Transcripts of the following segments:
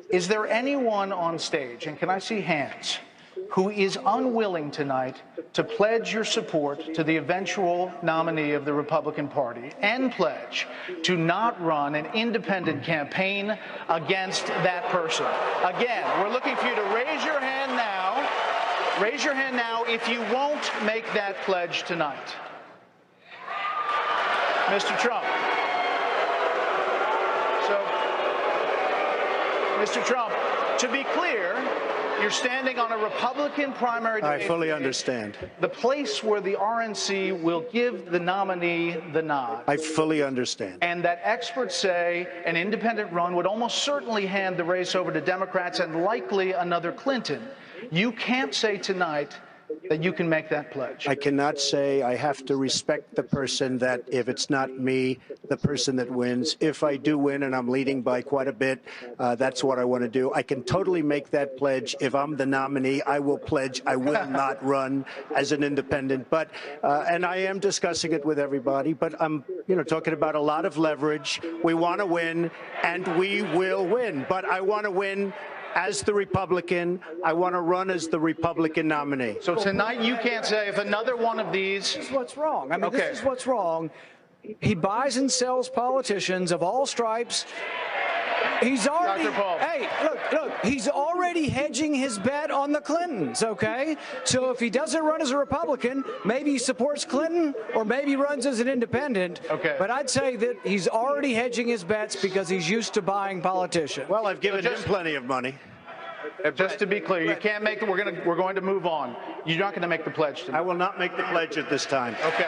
Is there anyone on stage, and can I see hands, who is unwilling tonight to pledge your support to the eventual nominee of the Republican Party and pledge to not run an independent campaign against that person? Again, we're looking for you to raise your hand now. Raise your hand now if you won't make that pledge tonight. Mr. Trump. So, Mr. Trump, to be clear, you're standing on a Republican primary debate. I fully understand. The place where the RNC will give the nominee the nod. I fully understand. And that experts say an independent run would almost certainly hand the race over to Democrats and likely another Clinton. You can't say tonight that you can make that pledge. I cannot say. I have to respect the person that, if it's not me, the person that wins. If I do win and I'm leading by quite a bit, that's what I want to do. I can totally make that pledge. If I'm the nominee, I will pledge I will not run as an independent. But and I am discussing it with everybody. But I'm, talking about a lot of leverage. We want to win, and we will win. But I want to win as the Republican. I want to run as the Republican nominee. So tonight you can't say if another one of these... This is what's wrong. I mean, This is what's wrong. He buys and sells politicians of all stripes. He's already... Dr. Paul. Hey, look, he's already hedging his bet on the Clintons, okay? So if he doesn't run as a Republican, maybe he supports Clinton or maybe runs as an independent. Okay. But I'd say that he's already hedging his bets because he's used to buying politicians. Well, I've given him plenty of money. Just to be clear, you can't make it. We're going to move on. You're not going to make the pledge tonight. I will not make the pledge at this time. Okay.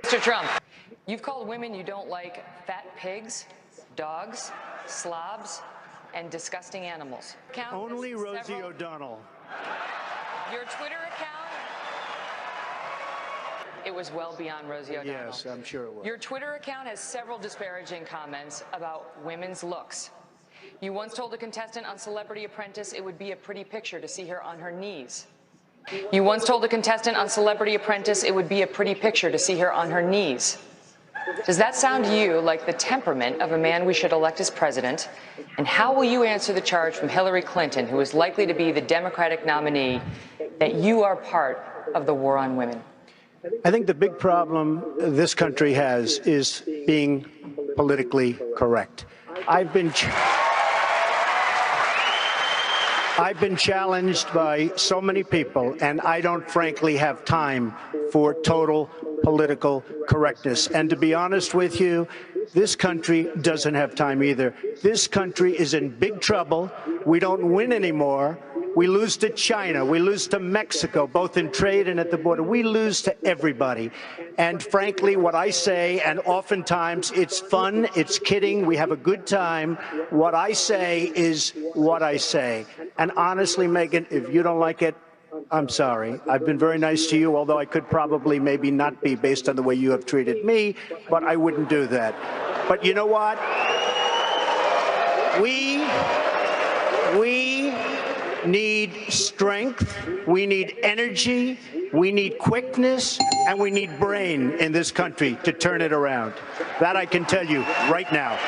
Mr. Trump, you've called women you don't like fat pigs, dogs, slobs, and disgusting animals. Only Rosie O'Donnell. Your Twitter account, it was well beyond Rosie O'Donnell. Yes, I'm sure it was. Your Twitter account has several disparaging comments about women's looks. You once told a contestant on Celebrity Apprentice it would be a pretty picture to see her on her knees. You once told a contestant on Celebrity Apprentice it would be a pretty picture to see her on her knees. Does that sound to you like the temperament of a man we should elect as president? And how will you answer the charge from Hillary Clinton, who is likely to be the Democratic nominee, that you are part of the war on women? I think the big problem this country has is being politically correct. I've been challenged by so many people, and I don't frankly have time for total political correctness. And to be honest with you, this country doesn't have time either. This country is in big trouble. We don't win anymore. We lose to China. We lose to Mexico, both in trade and at the border. We lose to everybody. And frankly, what I say, and oftentimes it's fun, it's kidding, we have a good time, what I say is what I say. And honestly, Megyn, if you don't like it, I'm sorry. I've been very nice to you, although I could probably maybe not be based on the way you have treated me, but I wouldn't do that. But you know what? We need strength, we need energy, we need quickness, and we need brain in this country to turn it around. That I can tell you right now.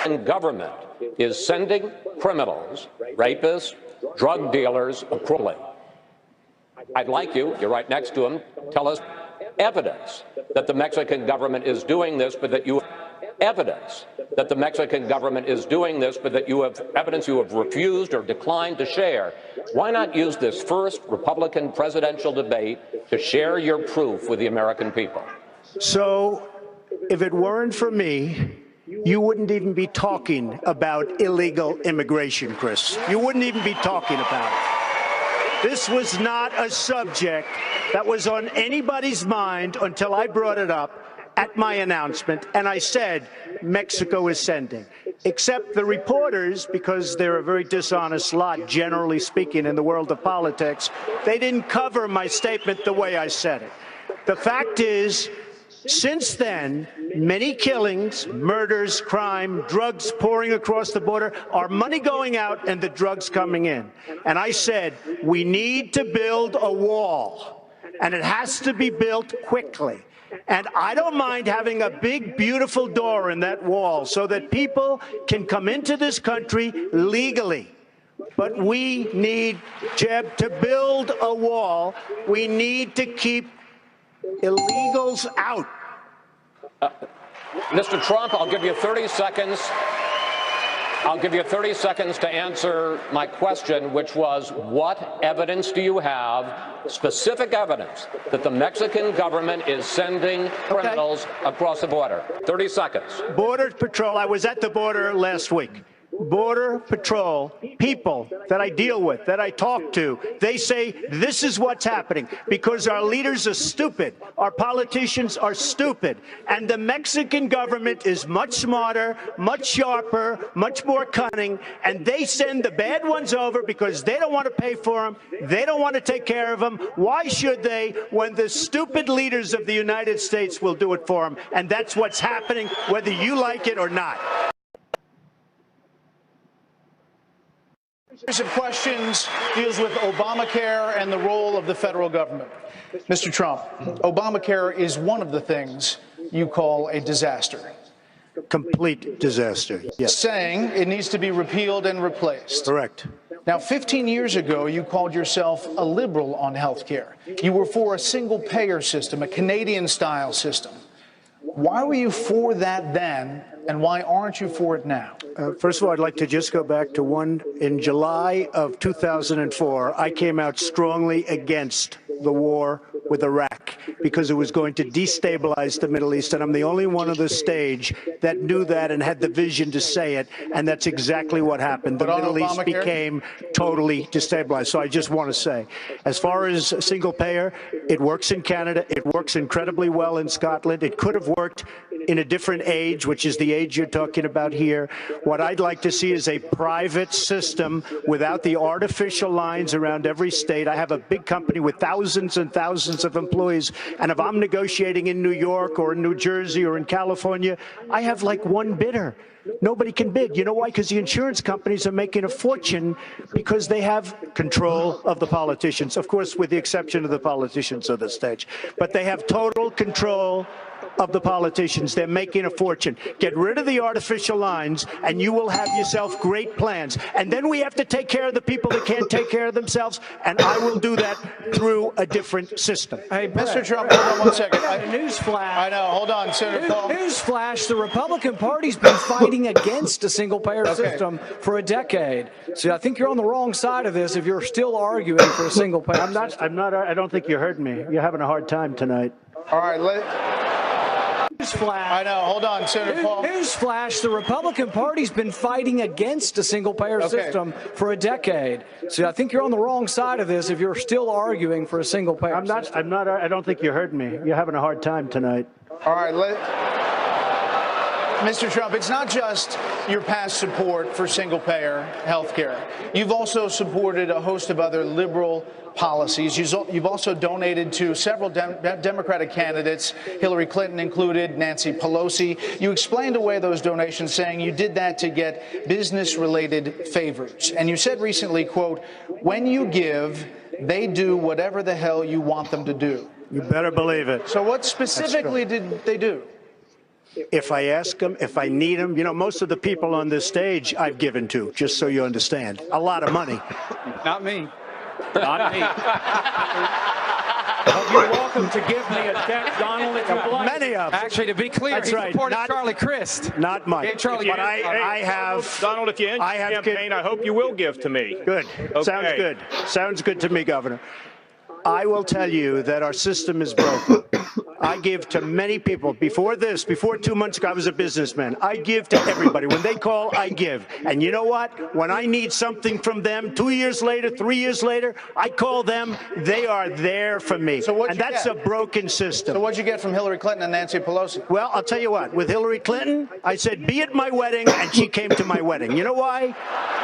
And government is sending criminals, rapists, drug dealers, accrually. I'd like you, you're right next to him, tell us evidence that the Mexican government is doing this, but that you evidence that the Mexican government is doing this, but that you have evidence you have refused or declined to share. Why not use this first Republican presidential debate to share your proof with the American people? So, if it weren't for me, you wouldn't even be talking about illegal immigration, Chris. You wouldn't even be talking about it. This was not a subject that was on anybody's mind until I brought it up at my announcement, and I said Mexico is sending. Except the reporters, because they're a very dishonest lot, generally speaking, in the world of politics, they didn't cover my statement the way I said it. The fact is, since then, many killings, murders, crime, drugs pouring across the border, our money going out and the drugs coming in. And I said, we need to build a wall, and it has to be built quickly. And I don't mind having a big, beautiful door in that wall so that people can come into this country legally. But we need, Jeb, to build a wall. We need to keep illegals out. Mr. Trump, I'll give you 30 seconds. I'll give you 30 seconds to answer my question, which was, what evidence do you have, specific evidence, that the Mexican government is sending criminals across the border? 30 seconds. Border Patrol, I was at the border last week. Border Patrol, people that I deal with, that I talk to, they say this is what's happening because our leaders are stupid, our politicians are stupid, and the Mexican government is much smarter, much sharper, much more cunning, and they send the bad ones over because they don't want to pay for them, they don't want to take care of them. Why should they when the stupid leaders of the United States will do it for them? And that's what's happening, whether you like it or not. Series of questions deals with Obamacare and the role of the federal government. Mr. Trump, Obamacare is one of the things you call a disaster. Complete disaster, yes. Saying it needs to be repealed and replaced. Correct. Now, 15 years ago, you called yourself a liberal on health care. You were for a single-payer system, a Canadian-style system. Why were you for that then, and why aren't you for it now? First of all, I'd like to just go back to one. In July of 2004, I came out strongly against the war with Iraq because it was going to destabilize the Middle East. And I'm the only one on the stage that knew that and had the vision to say it. And that's exactly what happened. The Middle East became totally destabilized. So I just want to say, as far as single payer, it works in Canada. It works incredibly well in Scotland. It could have worked in a different age, which is the age you're talking about here. What I'd like to see is a private system without the artificial lines around every state. I have a big company with thousands and thousands of employees, and if I'm negotiating in New York or in New Jersey or in California, I have like one bidder. Nobody can bid. You know why? Because the insurance companies are making a fortune because they have control of the politicians, of course, with the exception of the politicians on the stage. But they have total control of the politicians. They're making a fortune. Get rid of the artificial lines, and you will have yourself great plans. And then we have to take care of the people that can't take care of themselves, and I will do that through a different system. Hey, Mr. Trump, hold on 1 second. Newsflash. I know. Hold on, Senator Paul. Newsflash, the Republican Party's been fighting against a single-payer system for a decade. So I think you're on the wrong side of this if you're still arguing for a single-payer system. I don't think you heard me. You're having a hard time tonight. All right, Newsflash. I know. Hold on, Senator Paul. Newsflash, the Republican Party's been fighting against a single-payer system for a decade. So I think you're on the wrong side of this if you're still arguing for a single-payer system. I don't think you heard me. You're having a hard time tonight. All right, Mr. Trump, it's not just your past support for single-payer health care. You've also supported a host of other liberal policies. You've also donated to several Democratic candidates, Hillary Clinton included, Nancy Pelosi. You explained away those donations, saying you did that to get business-related favors. And you said recently, quote, when you give, they do whatever the hell you want them to do. You better believe it. So what specifically did they do? If I ask them, if I need them, you know, most of the people on this stage I've given to, just so you understand. A lot of money. Not me. Not me. You're welcome to give me a check, Donald, if you like. Many of them. Actually, to be clear, That's he right. supported Not Charlie Crist. Not Mike. Hey, Charlie, but I have. Donald, if you end your campaign, I hope you will give to me. Good. Okay. Sounds good. Sounds good to me, Governor. I will tell you that our system is broken. I give to many people. Before 2 months ago, I was a businessman. I give to everybody. When they call, I give. And you know what? When I need something from them 2 years later, 3 years later, I call them. They are there for me. And that's a broken system. So what'd you get from Hillary Clinton and Nancy Pelosi? Well, I'll tell you what. With Hillary Clinton, I said, be at my wedding, and she came to my wedding. You know why?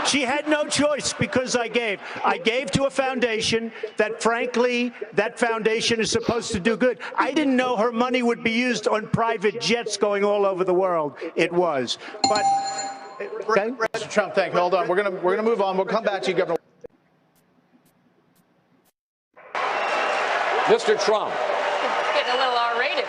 She had no choice because I gave. I gave to a foundation that, frankly, that foundation is supposed to do good. I didn't know her money would be used on private jets going all over the world. It was. But, okay? Mr. Trump, thank you. Hold on. We're gonna move on. We'll come back to you, Governor. Mr. Trump. Getting a little R-rated.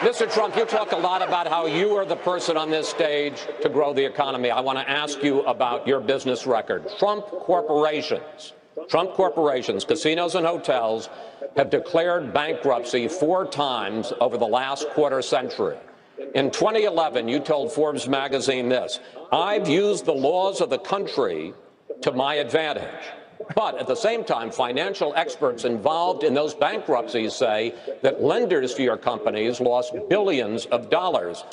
Mr. Trump, you talk a lot about how you are the person on this stage to grow the economy. I want to ask you about your business record. Trump corporations, casinos and hotels have declared bankruptcy 4 times over the last quarter century. In 2011, you told Forbes magazine this: "I've used the laws of the country to my advantage." But at the same time, financial experts involved in those bankruptcies say that lenders to your companies lost billions of dollars.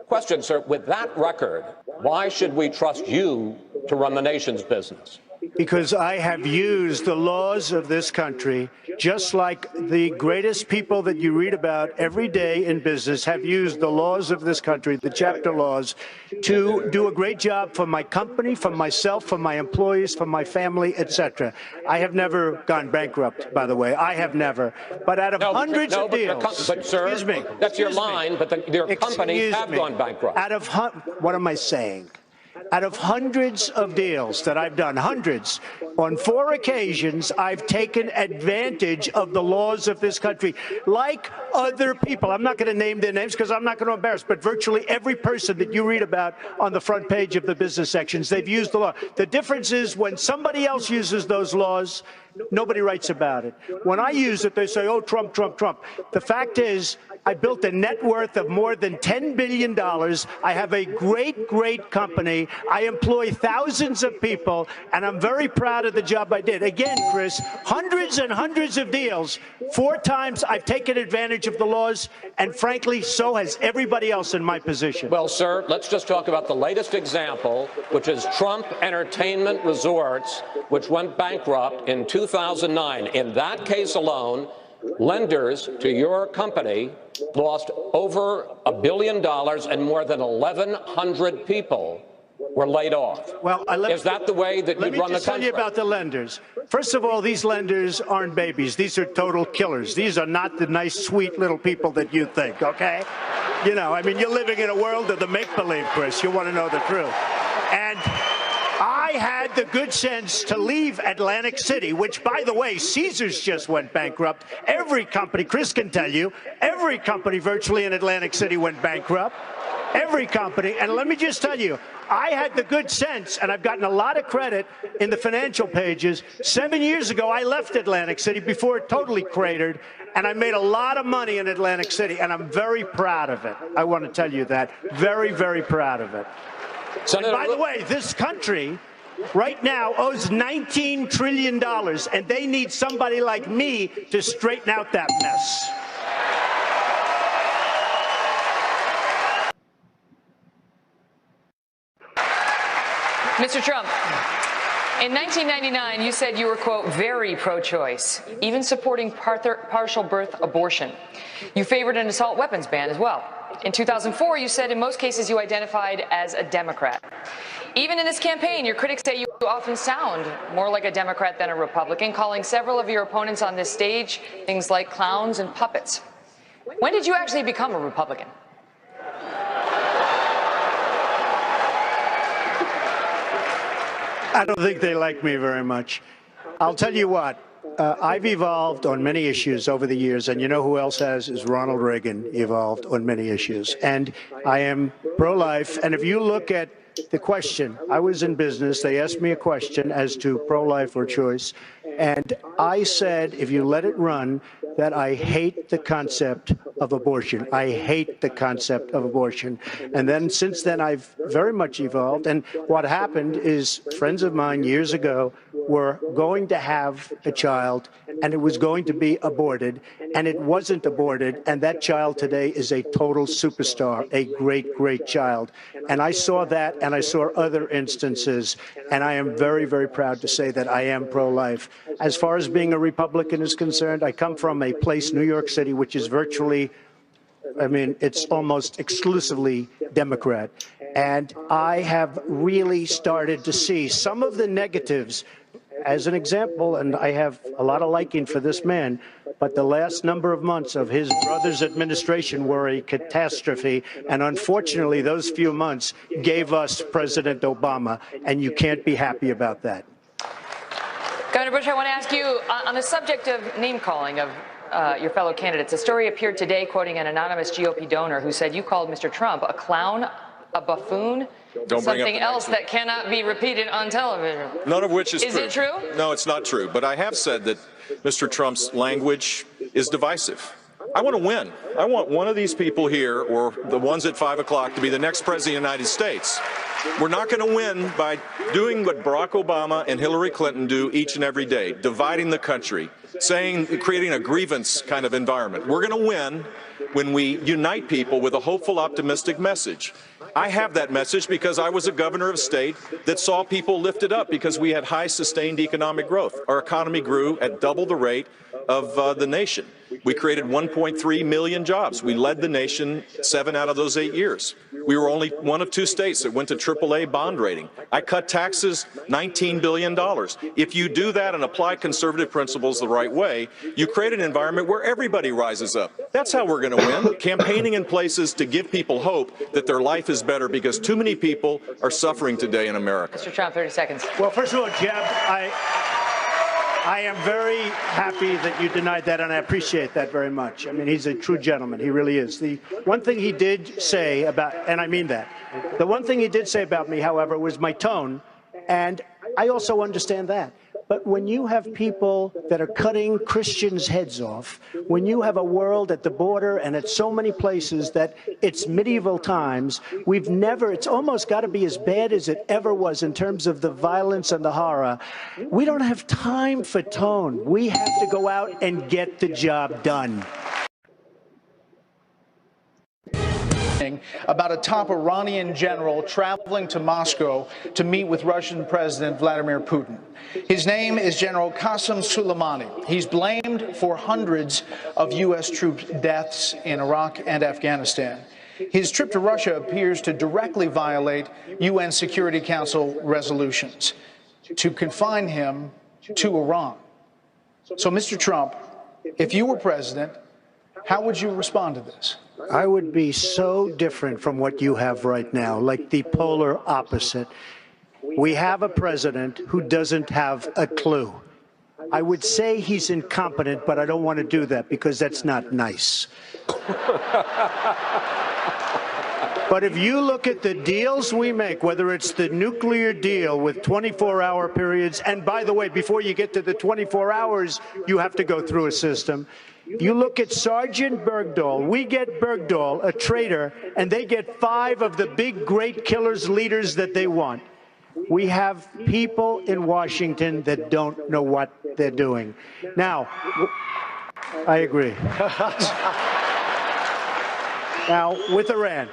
Question, sir, with that record, why should we trust you to run the nation's business? Because I have used the laws of this country, just like the greatest people that you read about every day in business have used the laws of this country, the chapter laws, to do a great job for my company, for myself, for my employees, for my family, etc. I have never gone bankrupt, by the way. I have never. But out of hundreds of deals, but sir, excuse me, that's your line, but your companies have gone bankrupt. Out of what am I saying? Out of hundreds of deals that I've done, hundreds, on 4 occasions, I've taken advantage of the laws of this country, like other people. I'm not going to name their names because I'm not going to embarrass, but virtually every person that you read about on the front page of the business sections, they've used the law. The difference is when somebody else uses those laws, nobody writes about it. When I use it, they say, oh, Trump, Trump, Trump. The fact is, I built a net worth of more than $10 billion. I have a great, great company. I employ thousands of people, and I'm very proud of the job I did. Again, Chris, hundreds and hundreds of deals. 4 times I've taken advantage of the laws, and frankly, so has everybody else in my position. Well, sir, let's just talk about the latest example, which is Trump Entertainment Resorts, which went bankrupt in 2009. In that case alone, lenders to your company lost over $1 billion and more than 1,100 people were laid off. Well, is that the way that you run the country? Let me just tell you about the lenders. First of all, these lenders aren't babies. These are total killers. These are not the nice, sweet little people that you think, okay? You know, I mean, you're living in a world of the make-believe, Chris. You want to know the truth. And I had the good sense to leave Atlantic City, which, by the way, Caesars just went bankrupt. Every company, Chris can tell you, every company virtually in Atlantic City went bankrupt. Every company. And let me just tell you, I had the good sense, and I've gotten a lot of credit in the financial pages. 7 years ago, I left Atlantic City before it totally cratered, and I made a lot of money in Atlantic City, and I'm very proud of it. I want to tell you that. Very, very proud of it. And by the way, this country right now owes $19 trillion, and they need somebody like me to straighten out that mess. Mr. Trump, in 1999, you said you were, quote, very pro-choice, even supporting partial birth abortion. You favored an assault weapons ban as well. In 2004, you said in most cases you identified as a Democrat. Even in this campaign, your critics say you often sound more like a Democrat than a Republican, calling several of your opponents on this stage things like clowns and puppets. When did you actually become a Republican? I don't think they like me very much. I'll tell you what, I've evolved on many issues over the years, and you know who else has is Ronald Reagan evolved on many issues. And I am pro-life, and if you look at the question, I was in business, they asked me a question as to pro-life or choice, and I said, if you let it run, that I hate the concept of abortion. I hate the concept of abortion. And then since then, I've very much evolved. And what happened is friends of mine years ago were going to have a child, and it was going to be aborted, and it wasn't aborted. And that child today is a total superstar, a great, great child. And I saw that, and I saw other instances. And I am very, very proud to say that I am pro-life. As far as being a Republican is concerned, I come from a place, New York City, which is virtually I mean, it's almost exclusively Democrat. And I have really started to see some of the negatives. As an example, and I have a lot of liking for this man, but the last number of months of his brother's administration were a catastrophe. And unfortunately, those few months gave us President Obama, and you can't be happy about that. Governor Bush, I want to ask you on the subject of name-calling of your fellow candidates. A story appeared today quoting an anonymous GOP donor who said you called Mr. Trump a clown, a buffoon, something else that cannot be repeated on television. None of which is true. Is it true? No, it's not true. But I have said that Mr. Trump's language is divisive. I want to win. I want one of these people here, or the ones at 5 o'clock, to be the next president of the United States. We're not going to win by doing what Barack Obama and Hillary Clinton do each and every day, dividing the country, creating a grievance kind of environment. We're going to win when we unite people with a hopeful, optimistic message. I have that message because I was a governor of a state that saw people lifted up because we had high sustained economic growth. Our economy grew at double the rate of the nation. We created 1.3 million jobs. We led the nation 7 out of those 8 years. We were only one of 2 states that went to AAA bond rating. I cut taxes $19 billion. If you do that and apply conservative principles the right way, you create an environment where everybody rises up. That's how we're going to win. Campaigning in places to give people hope that their life is better because too many people are suffering today in America. Mr. Trump, 30 seconds. Well, first of all, Jeb, I am very happy that you denied that, and I appreciate that very much. I mean, he's a true gentleman. He really is. The one thing he did say about, and I mean that, the one thing he did say about me, however, was my tone, and I also understand that. But when you have people that are cutting Christians' heads off, when you have a world at the border and at so many places that it's medieval times, it's almost got to be as bad as it ever was in terms of the violence and the horror. We don't have time for tone. We have to go out and get the job done. About a top Iranian general traveling to Moscow to meet with Russian President Vladimir Putin. His name is General Qasem Soleimani. He's blamed for hundreds of U.S. troop deaths in Iraq and Afghanistan. His trip to Russia appears to directly violate UN Security Council resolutions to confine him to Iran. So, Mr. Trump, if you were president, how would you respond to this? I would be so different from what you have right now, like the polar opposite. We have a president who doesn't have a clue. I would say he's incompetent, but I don't want to do that because that's not nice. But if you look at the deals we make, whether it's the nuclear deal with 24-hour periods, and by the way, before you get to the 24 hours, you have to go through a system. You look at Sergeant Bergdahl. We get Bergdahl, a traitor, and they get 5 of the big, great killers, leaders that they want. We have people in Washington that don't know what they're doing. Now, I agree. Now, with Iran,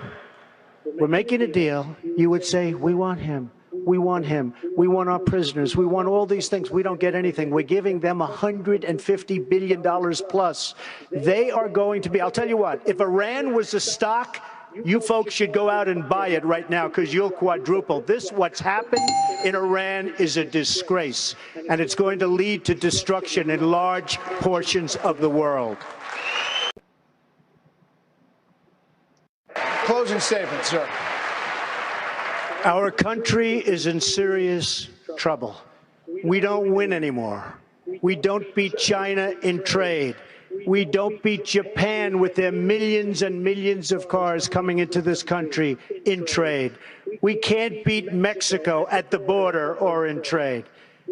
we're making a deal. You would say, we want him. We want him. We want our prisoners. We want all these things. We don't get anything. We're giving them $150 billion plus. They are going to be, I'll tell you what, if Iran was a stock, you folks should go out and buy it right now because you'll quadruple. What's happened in Iran is a disgrace, and it's going to lead to destruction in large portions of the world. Closing statement, sir. Our country is in serious trouble. We don't win anymore. We don't beat China in trade. We don't beat Japan with their millions and millions of cars coming into this country in trade. We can't beat Mexico at the border or in trade.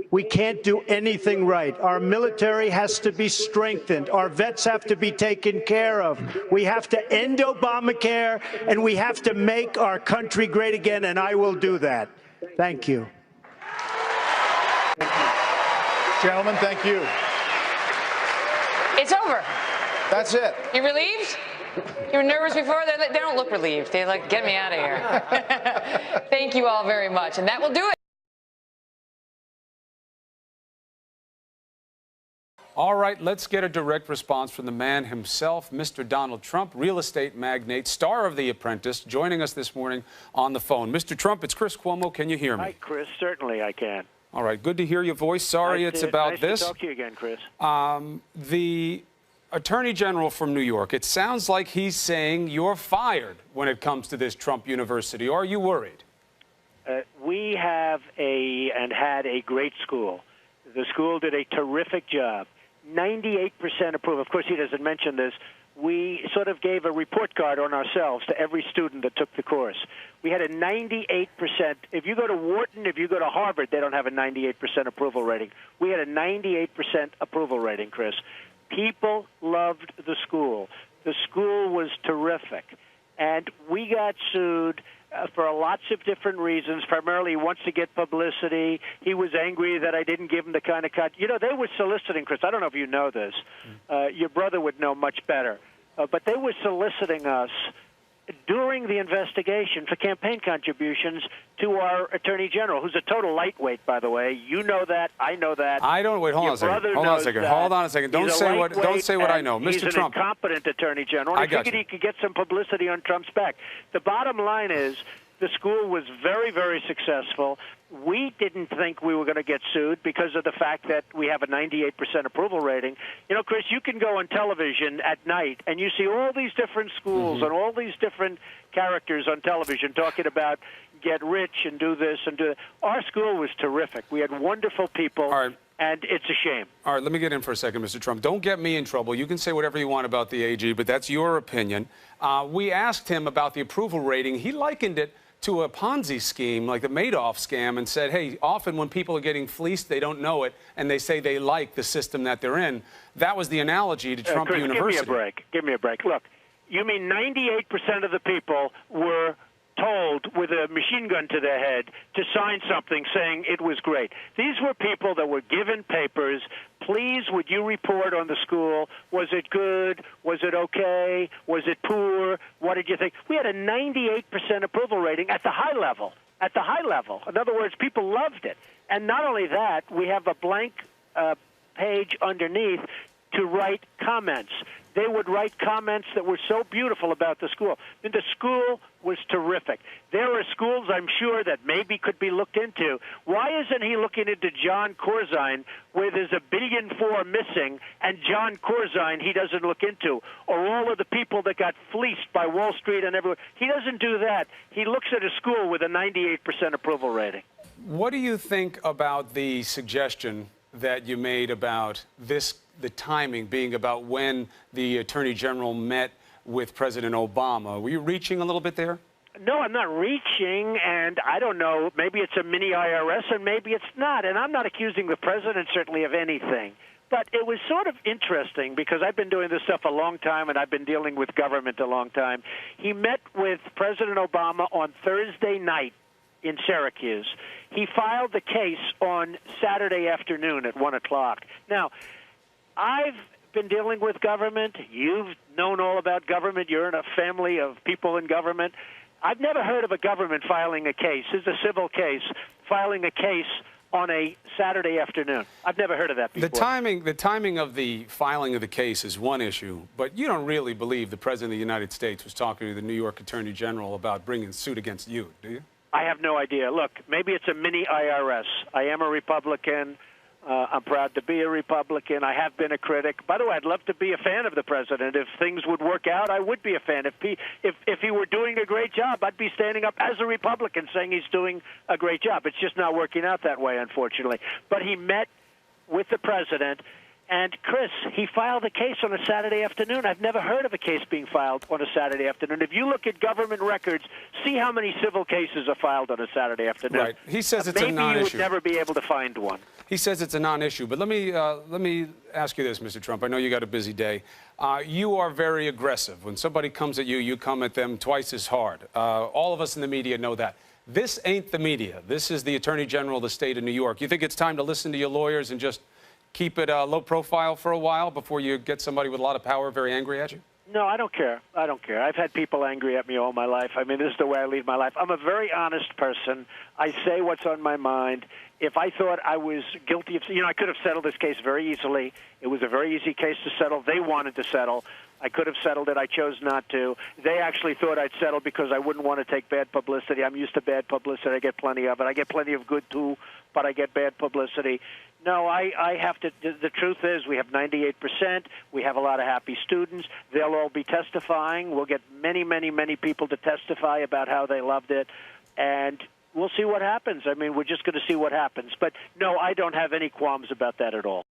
We can't do anything right. Our military has to be strengthened. Our vets have to be taken care of. We have to end Obamacare, and we have to make our country great again, and I will do that. Thank you. Gentlemen, thank you. It's over. That's it. You relieved? You were nervous before? They don't look relieved. They're like, get me out of here. Thank you all very much, and that will do it. All right, let's get a direct response from the man himself, Mr. Donald Trump, real estate magnate, star of The Apprentice, joining us this morning on the phone. Mr. Trump, it's Chris Cuomo. Can you hear me? Hi, Chris. Certainly I can. All right, good to hear your voice. Sorry it's about this. Nice to talk to you again, Chris. The Attorney General from New York, it sounds like he's saying you're fired when it comes to this Trump University. Are you worried? We have had a great school. The school did a terrific job. 98% approval. Of course, he doesn't mention this. We sort of gave a report card on ourselves to every student that took the course. We had a 98%. If you go to Wharton, if you go to Harvard, they don't have a 98% approval rating. We had a 98% approval rating, Chris. People loved the school. The school was terrific. And we got sued for lots of different reasons. Primarily, he wants to get publicity. He was angry that I didn't give him the kind of cut. You know, they were soliciting, Chris. I don't know if you know this. Your brother would know much better. But they were soliciting us during the investigation for campaign contributions to our Attorney General, who's a total lightweight, by the way. You know that. I know that. I don't. Wait, hold on a second. Hold on a second. Don't say what I know. Mr. Trump. He's an incompetent Attorney General. I figured he could get some publicity on Trump's back. The bottom line is the school was very, very successful. We didn't think we were going to get sued because of the fact that we have a 98% approval rating. You know, Chris, you can go on television at night and you see all these different schools and all these different characters on television talking about get rich and do this and do that. Our school was terrific. We had wonderful people. All right. And it's a shame. All right, let me get in for a second, Mr. Trump. Don't get me in trouble. You can say whatever you want about the AG, but that's your opinion. We asked him about the approval rating. He likened it to a Ponzi scheme, like the Madoff scam, and said, hey, often when people are getting fleeced, they don't know it, and they say they like the system that they're in. That was the analogy to Trump Chris, University. Give me a break. Give me a break. Look, you mean 98% of the people were told with a machine gun to their head to sign something saying it was great. These were people that were given papers. Please, would you report on the school? Was it good? Was it okay? Was it poor? What did you think? We had a 98% approval rating at the high level. At the high level. In other words, people loved it. And not only that, we have a blank page underneath to write comments. They would write comments that were so beautiful about the school. And the school was terrific. There are schools, I'm sure, that maybe could be looked into. Why isn't he looking into John Corzine, where there's $1.4 billion missing, and John Corzine he doesn't look into, or all of the people that got fleeced by Wall Street and everywhere? He doesn't do that. He looks at a school with a 98% approval rating. What do you think about the suggestion that you made about this, the timing being about when the Attorney General met with President Obama? Were you reaching a little bit there? No, I'm not reaching, and I don't know. Maybe it's a mini IRS, and maybe it's not. And I'm not accusing the president, certainly, of anything. But it was sort of interesting because I've been doing this stuff a long time, and I've been dealing with government a long time. He met with President Obama on Thursday night in Syracuse. He filed the case on Saturday afternoon at 1 o'clock. Now, I've been dealing with government. You've known all about government. You're in a family of people in government. I've never heard of a government filing a case. This is a civil case, filing a case on a Saturday afternoon. I've never heard of that before. The timing of the filing of the case is one issue, but you don't really believe the President of the United States was talking to the New York Attorney General about bringing suit against you, do you? I have no idea. Look, maybe it's a mini IRS. I am a Republican. I'm proud to be a Republican. I have been a critic. By the way, I'd love to be a fan of the president. If things would work out, I would be a fan. If he were doing a great job, I'd be standing up as a Republican saying he's doing a great job. It's just not working out that way, unfortunately. But he met with the president. And, Chris, he filed a case on a Saturday afternoon. I've never heard of a case being filed on a Saturday afternoon. If you look at government records, see how many civil cases are filed on a Saturday afternoon. Right. He says it's a non-issue. Maybe you would never be able to find one. He says it's a non-issue. But let me ask you this, Mr. Trump. I know you got a busy day. You are very aggressive. When somebody comes at you, you come at them twice as hard. All of us in the media know that. This ain't the media. This is the Attorney General of the state of New York. You think it's time to listen to your lawyers and just keep it low profile for a while before you get somebody with a lot of power very angry at you? No, I don't care. I don't care. I've had people angry at me all my life. I mean, this is the way I lead my life. I'm a very honest person. I say what's on my mind. if I thought I was guilty of, I could have settled this case very easily. It was a very easy case to settle. They wanted to settle. I could have settled it. I chose not to. They actually thought I'd settle because I wouldn't want to take bad publicity. I'm used to bad publicity. I get plenty of it. I get plenty of good, too, but I get bad publicity. No, I have to. The truth is we have 98%. We have a lot of happy students. They'll all be testifying. We'll get many, many, many people to testify about how they loved it. And we'll see what happens. I mean, we're just going to see what happens. But, no, I don't have any qualms about that at all.